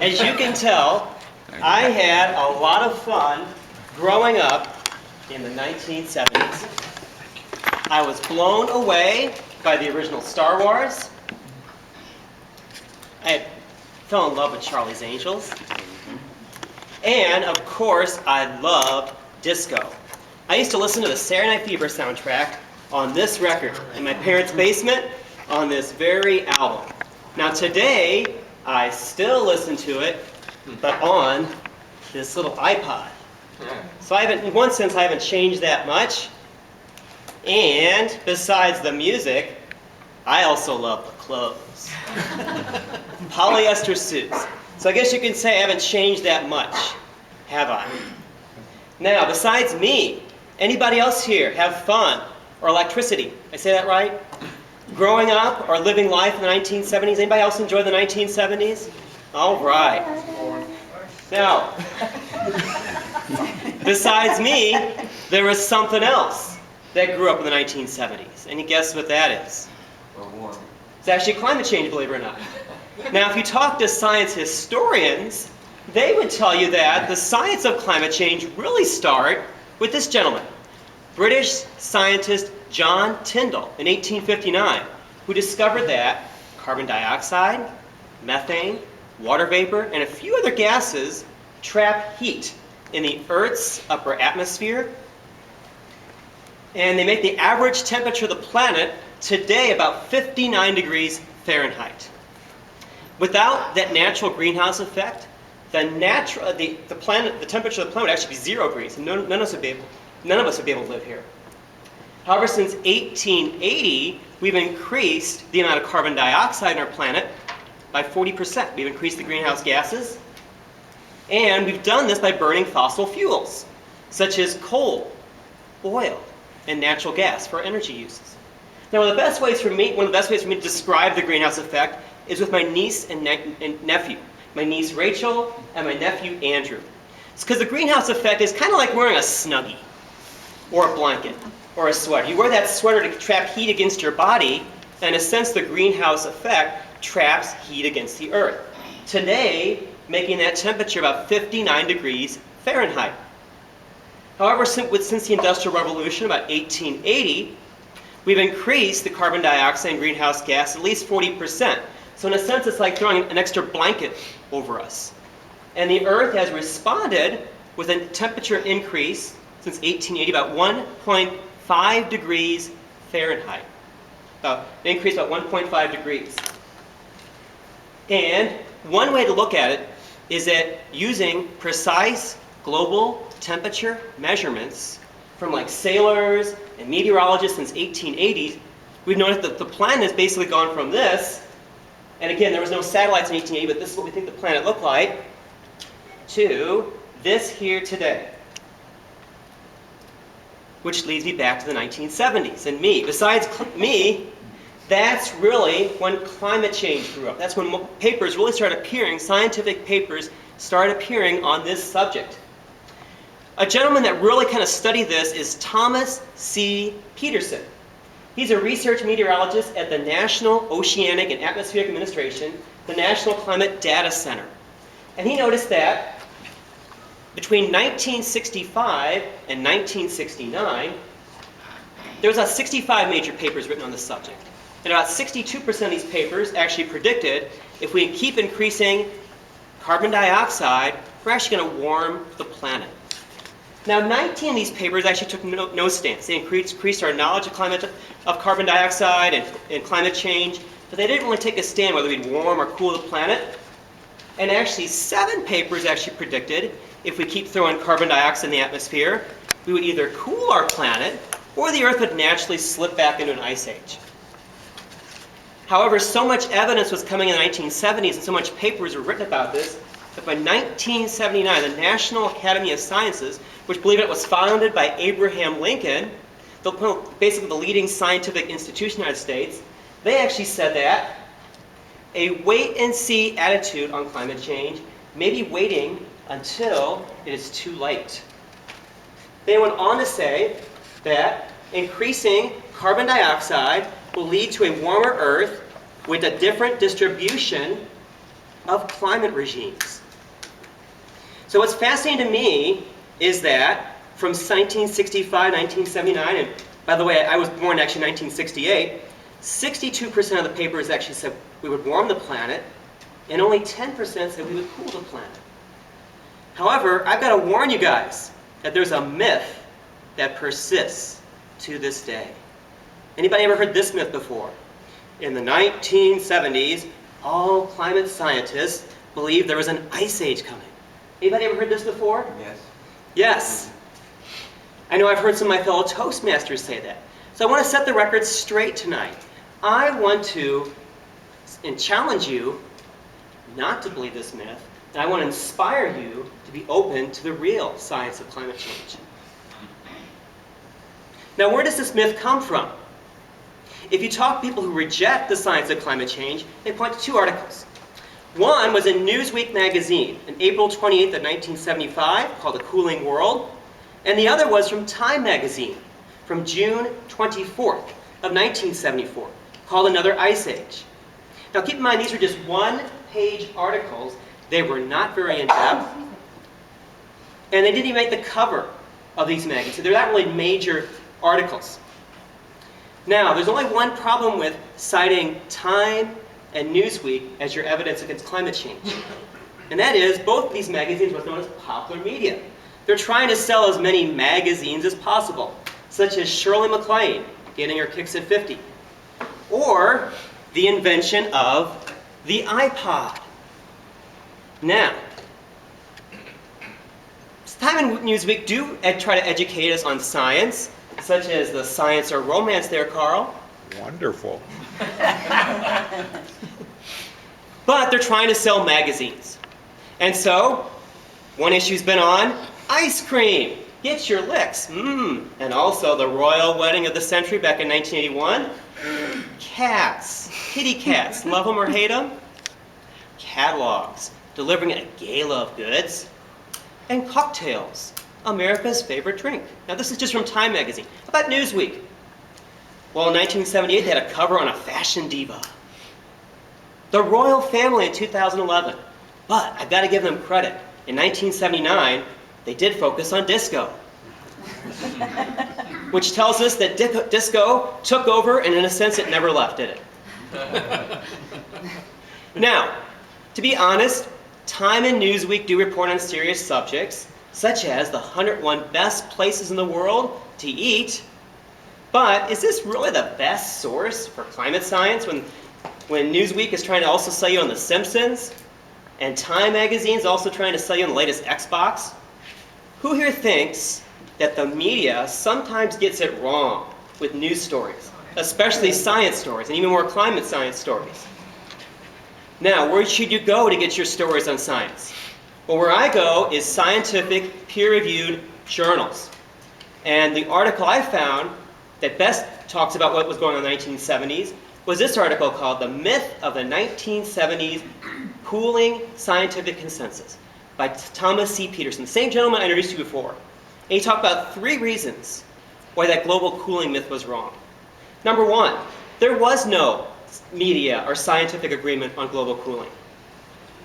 As you can tell, I had a lot of fun growing up in the 1970s. I was blown away by the original Star Wars. I fell in love with Charlie's Angels. And, of course, I loved disco. I used to listen to the Saturday Night Fever soundtrack on this record in my parents' basement on this very album. Now today, I still listen to it, but on this little iPod. So in one sense, I haven't changed that much. And besides the music, I also love the clothes. Polyester suits. So I guess you can say I haven't changed that much, have I? Now, besides me, anybody else here have fun or electricity? I say that right? Growing up or living life in the 1970s? Anybody else enjoy the 1970s? All right. Now, besides me, there was something else that grew up in the 1970s. Any guess what that is? It's actually climate change, believe it or not. Now, if you talk to science historians, they would tell you that the science of climate change really started with this gentleman, British scientist John Tyndall in 1859, who discovered that carbon dioxide, methane, water vapor, and a few other gases trap heat in the Earth's upper atmosphere. And they make the average temperature of the planet today about 59 degrees Fahrenheit. Without that natural greenhouse effect, the temperature of the planet would actually be 0 degrees, and none of us would be able to live here. However, since 1880, we've increased the amount of carbon dioxide on our planet by 40%. We've increased the greenhouse gases, and we've done this by burning fossil fuels, such as coal, oil, and natural gas for energy uses. Now, one of the best ways for me to describe the greenhouse effect is with my niece and nephew. My niece Rachel and my nephew Andrew. It's because the greenhouse effect is kind of like wearing a Snuggie or a blanket or a sweater. You wear that sweater to trap heat against your body, and in a sense the greenhouse effect traps heat against the Earth. Today, making that temperature about 59 degrees Fahrenheit. However, since the Industrial Revolution, about 1880, we've increased the carbon dioxide and greenhouse gas at least 40%. So in a sense, it's like throwing an extra blanket over us. And the Earth has responded with a temperature increase since 1880, about 1.5 degrees Fahrenheit. An increase about 1.5 degrees. And one way to look at it is that using precise global temperature measurements from like sailors and meteorologists since 1880, we've noticed that the planet has basically gone from this, and again, there was no satellites in 1880, but this is what we think the planet looked like, to this here today. Which leads me back to the 1970s and me. Besides me, that's really when climate change grew up. That's when papers really started appearing, scientific papers started appearing on this subject. A gentleman that really kind of studied this is Thomas C. Peterson. He's a research meteorologist at the National Oceanic and Atmospheric Administration, the National Climate Data Center. And he noticed that between 1965 and 1969, there was about 65 major papers written on this subject. And about 62% of these papers actually predicted if we keep increasing carbon dioxide, we're actually going to warm the planet. Now, 19 of these papers actually took no stance. They increased our knowledge of carbon dioxide and climate change, but they didn't really take a stand whether we'd warm or cool the planet. And actually, 7 papers actually predicted if we keep throwing carbon dioxide in the atmosphere, we would either cool our planet or the Earth would naturally slip back into an ice age. However, so much evidence was coming in the 1970s and so much papers were written about this that by 1979, the National Academy of Sciences, which, believe it, was founded by Abraham Lincoln, basically the leading scientific institution in the United States, they actually said that a wait-and-see attitude on climate change may be waiting until it is too late. They went on to say that increasing carbon dioxide will lead to a warmer Earth with a different distribution of climate regimes. So what's fascinating to me is that from 1965, 1979, and by the way, I was born actually in 1968, 62% of the papers actually said we would warm the planet, and only 10% said we would cool the planet. However, I've got to warn you guys that there's a myth that persists to this day. Anybody ever heard this myth before? In the 1970s, all climate scientists believed there was an ice age coming. Anybody ever heard this before? Yes. Yes. I know I've heard some of my fellow Toastmasters say that. So I want to set the record straight tonight. I want to challenge you not to believe this myth, and I want to inspire you to be open to the real science of climate change. Now, where does this myth come from? If you talk to people who reject the science of climate change, they point to two articles. One was in Newsweek magazine on April 28th of 1975 called The Cooling World, and the other was from Time magazine from June 24th of 1974 called Another Ice Age. Now keep in mind, these are just one-page articles. They were not very in-depth, and they didn't even make the cover of these magazines. So they're not really major articles. Now, there's only one problem with citing Time and Newsweek as your evidence against climate change. And that is, both of these magazines were known as popular media. They're trying to sell as many magazines as possible, such as Shirley MacLaine, Getting Her Kicks at 50, or the invention of the iPod. Now, Time and Newsweek do try to educate us on science, such as the science or romance there, Carl. Wonderful. But they're trying to sell magazines. And so, one issue's been on ice cream. Get your licks. And also the royal wedding of the century back in 1981. Cats. Kitty cats. Love them or hate them? Catalogs. Delivering a gala of goods. And cocktails. America's favorite drink. Now this is just from Time magazine. How about Newsweek? Well, in 1978, they had a cover on a fashion diva. The royal family in 2011. But I've got to give them credit. In 1979, they did focus on disco. Which tells us that disco took over, and in a sense, it never left, did it? Now, to be honest, Time and Newsweek do report on serious subjects, such as the 101 best places in the world to eat. But is this really the best source for climate science when Newsweek is trying to also sell you on The Simpsons? And Time magazine is also trying to sell you on the latest Xbox? Who here thinks that the media sometimes gets it wrong with news stories, especially science stories, and even more climate science stories? Now, where should you go to get your stories on science? Well, where I go is scientific, peer-reviewed journals. And the article I found that best talks about what was going on in the 1970s was this article called The Myth of the 1970s Cooling Scientific Consensus by Thomas C. Peterson, the same gentleman I introduced you before. And he talked about 3 reasons why that global cooling myth was wrong. Number 1, there was no media or scientific agreement on global cooling.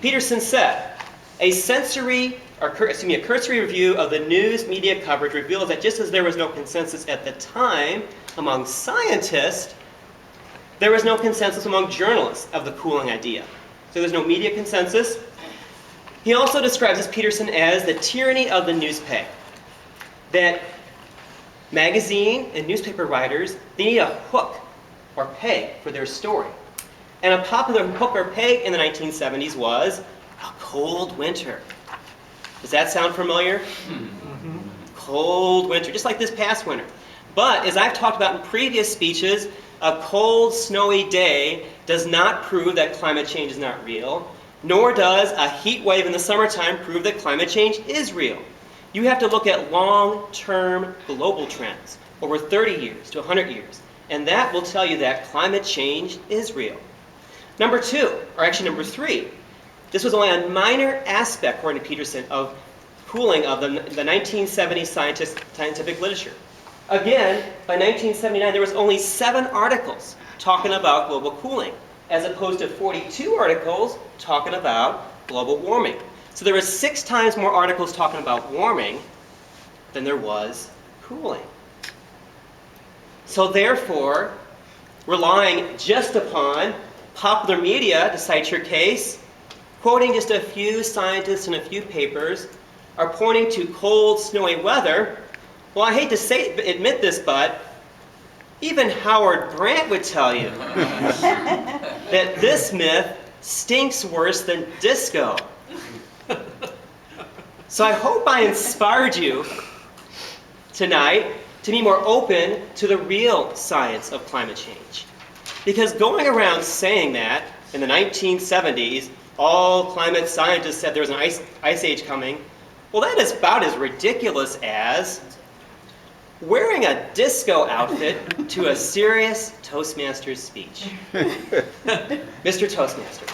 Peterson said, a cursory review of the news media coverage reveals that just as there was no consensus at the time among scientists, there was no consensus among journalists of the cooling idea. So there's no media consensus. He also describes this, Peterson, as the tyranny of the newspaper. That magazine and newspaper writers, they need a hook or peg for their story. And a popular hook or peg in the 1970s was a cold winter. Does that sound familiar? Mm-hmm. Cold winter, just like this past winter. But as I've talked about in previous speeches, a cold, snowy day does not prove that climate change is not real, nor does a heat wave in the summertime prove that climate change is real. You have to look at long-term global trends, over 30 years to 100 years, and that will tell you that climate change is real. Number 3, this was only a minor aspect, according to Peterson, of cooling of the 1970s scientific literature. Again, by 1979, there was only 7 articles talking about global cooling. as opposed to 42 articles talking about global warming. So there were 6 times more articles talking about warming than there was cooling. So therefore, relying just upon popular media to cite your case, quoting just a few scientists and a few papers, are pointing to cold, snowy weather. Well, I hate to admit this, but even Howard Brandt would tell you that this myth stinks worse than disco. So I hope I inspired you tonight to be more open to the real science of climate change. Because going around saying that in the 1970s, all climate scientists said there was an ice age coming, well, that is about as ridiculous as wearing a disco outfit to a serious Toastmasters speech. Mr. Toastmaster.